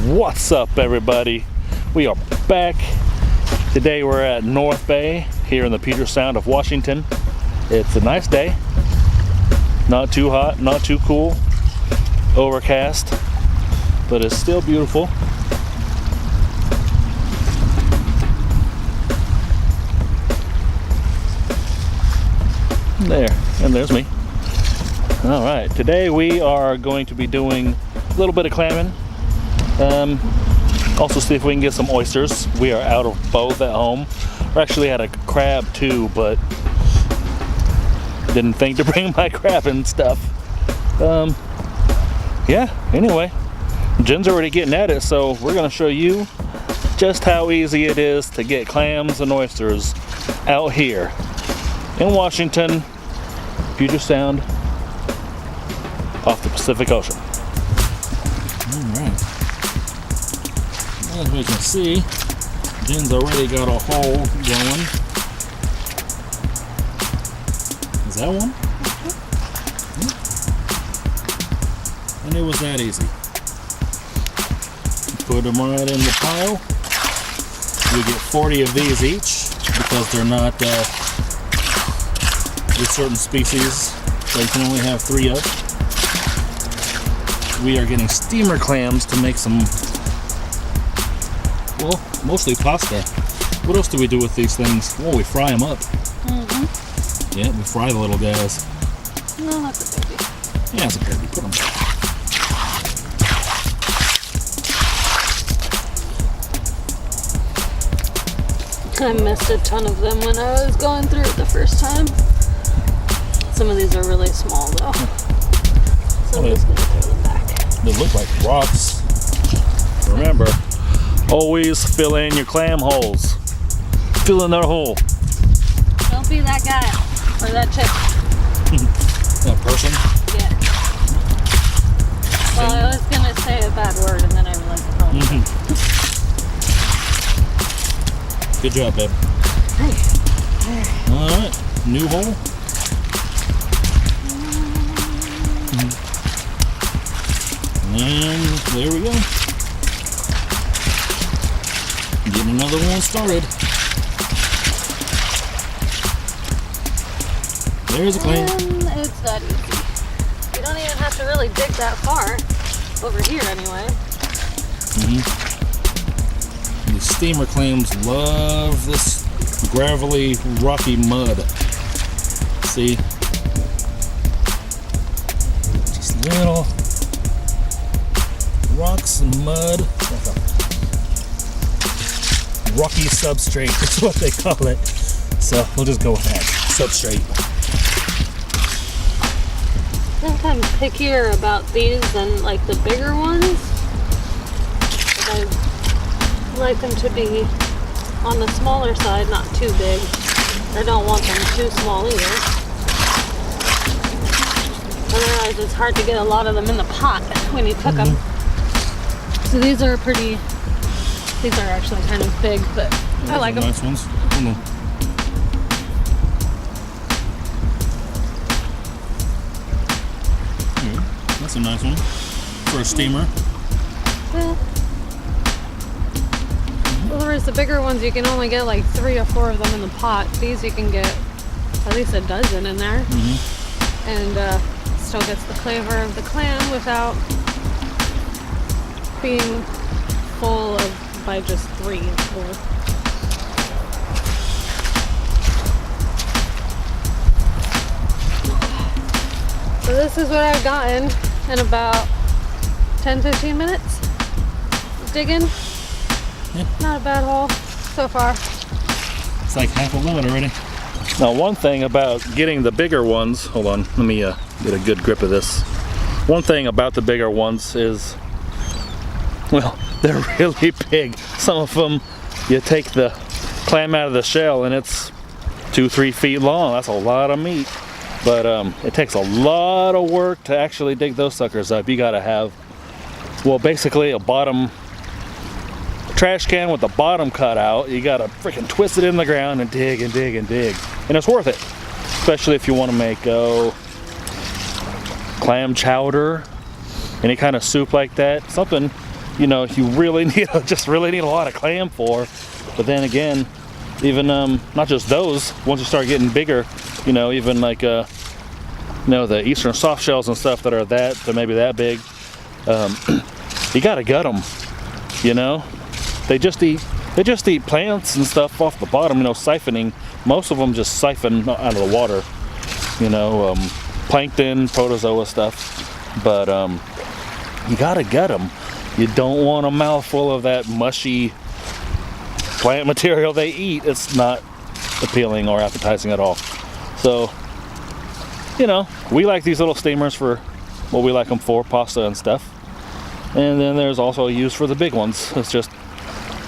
What's up, everybody? We are back. Today we're at North Bay here in the Puget Sound of Washington. It's a nice day. Not too hot, not too cool. Overcast, but it's still beautiful. There, and there's me. All right, today we are going to be doing a little bit of clamming. Also see if we can get some oysters. We are out of both at home. We actually had a crab too, but didn't think to bring my crab and stuff. Yeah, anyway, Jen's already getting at it, so we're gonna show you just how easy it is to get clams and oysters out here in Washington, Puget Sound, off the Pacific Ocean. All right. As we can see, Jen's already got a hole going. Is that one? And it was that easy. Put them right in the pile. You get 40 of these each because they're not with certain species that you can only have 3 of. We are getting steamer clams to make some, well, mostly pasta. What else do we do with these things? Well, we fry them up. Mm-hmm. Yeah, we fry the little guys. No, that's a baby. Yeah, it's a baby. Put them back. I missed a ton of them when I was going through it the first time. Some of these are really small though. So I'm just going to throw them back. They look like rocks. Remember, always fill in your clam holes. Fill in their hole. Don't be that guy or that chick. That person? Yeah. Well, I was going to say a bad word and then I realized I probably didn't. Good job, babe. Alright, new hole. And there we go. Getting another one started. There's a clam. And it's that easy. You don't even have to really dig that far. Over here, anyway. The steamer clams love this gravelly, rocky mud. See? Just little rocks and mud. Rocky substrate is what they call it. So we'll just go with that. Substrate. I think I'm pickier about these than like the bigger ones. I like them to be on the smaller side, not too big. I don't want them too small either. Otherwise it's hard to get a lot of them in the pot when you cook them. So these are actually kind of big, but I like them. Nice ones. Hold on. That's a nice one for a steamer. Yeah. Whereas the bigger ones, you can only get like 3 or 4 of them in the pot. These you can get at least a dozen in there, and still gets the flavor of the clam without being full of by just 3 or 4. So this is what I've gotten in about 10-15 minutes digging. Yeah. Not a bad haul so far. It's like half a load already. Now, one thing about getting the bigger ones, hold on, let me get a good grip of this. One thing about the bigger ones is, well, they're really big. Some of them, you take the clam out of the shell and it's 2-3 feet long. That's a lot of meat. But it takes a lot of work to actually dig those suckers up. You gotta have, well, basically a bottom trash can with the bottom cut out. You gotta freaking twist it in the ground and dig and dig and dig. And it's worth it. Especially if you wanna make clam chowder, any kind of soup like that. Something you know, you really need just really need a lot of clam for. But then again, even not just those, once you start getting bigger, you know, even like you know, the eastern soft shells and stuff that are maybe that big, you gotta gut them. You know, they just eat plants and stuff off the bottom. You know, siphoning. Most of them just siphon out of the water. You know, plankton, protozoa stuff. But you gotta gut them. You don't want a mouthful of that mushy plant material they eat. It's not appealing or appetizing at all. So, you know, we like these little steamers for what we like them for, pasta and stuff. And then there's also a use for the big ones. It's just,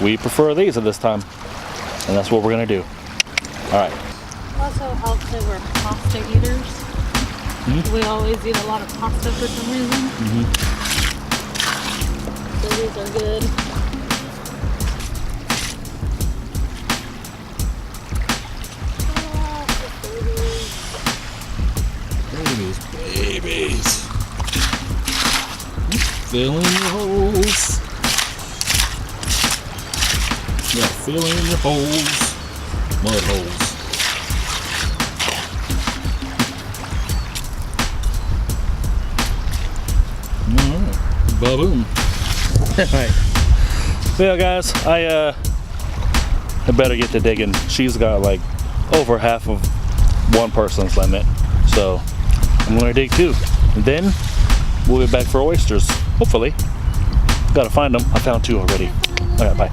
we prefer these at this time. And that's what we're gonna do. All right. Also helps that we're pasta eaters. Mm-hmm. We always eat a lot of pasta for some reason. Mm-hmm. So these are good. Babies. Fill in your holes. Yeah, fill in your holes. Mud holes. Alright. Ba-boom. Alright. Well guys, I better get to digging. She's got like over half of one person's limit. So I'm gonna dig two. And then we'll be back for oysters. Hopefully. Gotta find them. I found two already. Alright, bye.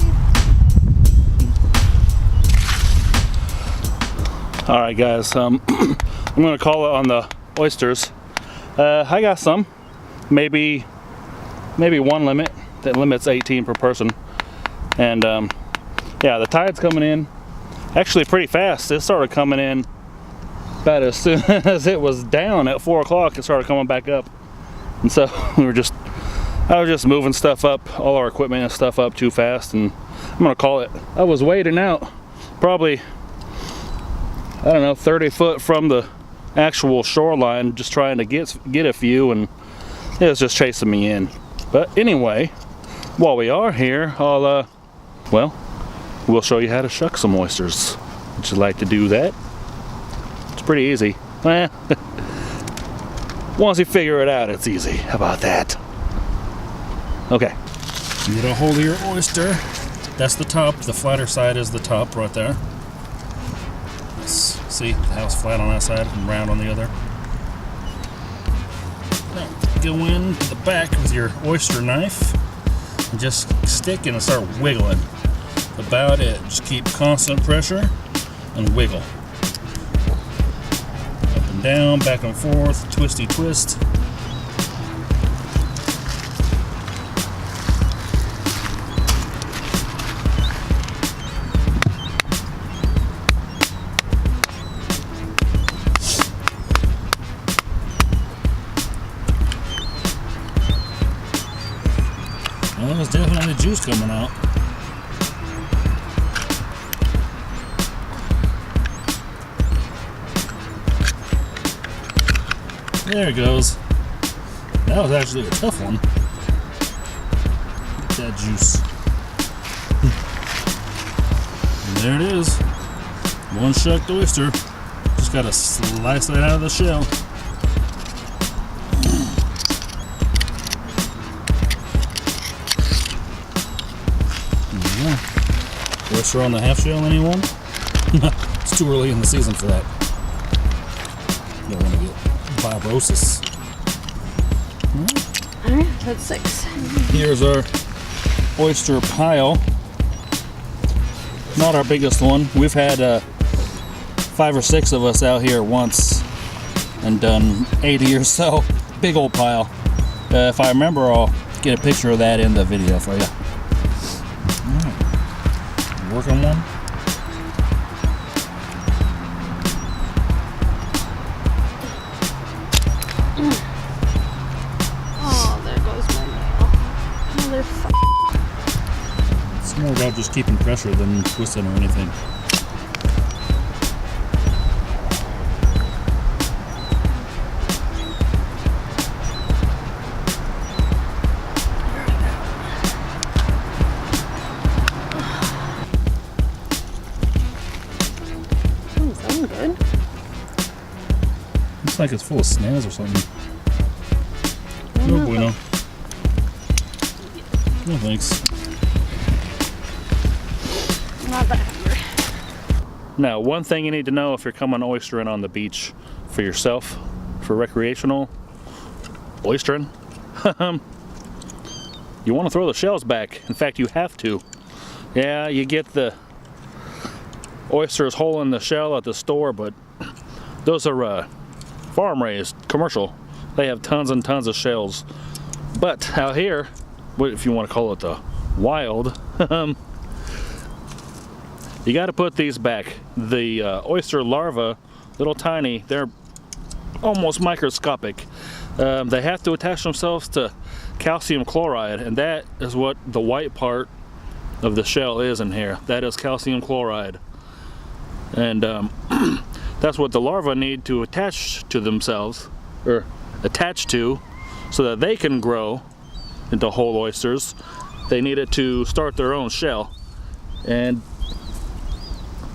Alright guys, I'm gonna call it on the oysters. I got some. Maybe one limit. That limit's 18 per person. And yeah, the tide's coming in actually pretty fast. It started coming in about as soon as it was down at 4 o'clock. It started coming back up. And so I was just moving stuff up, all our equipment and stuff up too fast, and I'm gonna call it. I was wading out probably, I don't know, 30 foot from the actual shoreline, just trying to get a few, and it was just chasing me in. But anyway, while we are here, we'll show you how to shuck some oysters. Would you like to do that? It's pretty easy. Once you figure it out, it's easy. How about that? Okay. Get a hold of your oyster. That's the top. The flatter side is the top right there. See, the house flat on that side and round on the other. Now, go in to the back with your oyster knife and just stick and start wiggling. About it. Just keep constant pressure and wiggle. Up and down, back and forth, twisty twist. Well, there's definitely juice coming out. There it goes. That was actually a tough one. Get that juice. And there it is. One shucked oyster. Just gotta slice that out of the shell. Yeah. Oyster on the half shell, anyone? It's too early in the season for that. Don't want to get fibrosis. Alright, that's 6. Here's our oyster pile. Not our biggest one. We've had 5 or 6 of us out here once and done 80 or so. Big old pile. If I remember, I'll get a picture of that in the video for you. Alright. Work on one. It's more about just keeping pressure than twisting or anything. Looks like it's full of snails or something. No bueno. No thanks. Not that hungry. Now, one thing you need to know if you're coming oystering on the beach for yourself, for recreational oystering, you want to throw the shells back. In fact, you have to. Yeah, you get the oysters whole in the shell at the store, but those are farm raised, commercial. They have tons and tons of shells. But out here, if you want to call it the wild, you got to put these back. The oyster larvae, little tiny, they're almost microscopic. They have to attach themselves to calcium chloride, and that is what the white part of the shell is in here. That is calcium chloride. And that's what the larvae need to attach to themselves, or attach to, so that they can grow into whole oysters. They need it to start their own shell. And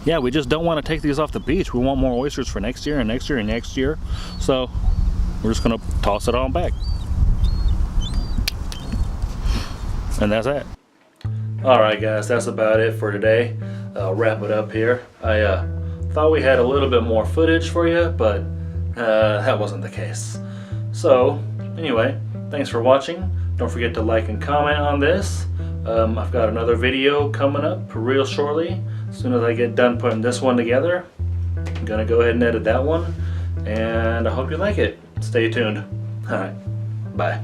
yeah, we just don't want to take these off the beach. We want more oysters for next year and next year and next year. So we're just gonna toss it on back. And that's it. Alright guys, that's about it for today. I'll wrap it up here. I thought we had a little bit more footage for you, but that wasn't the case. So anyway, thanks for watching. Don't forget to like and comment on this. I've got another video coming up real shortly. As soon as I get done putting this one together, I'm gonna go ahead and edit that one, and I hope you like it. Stay tuned. Alright, bye.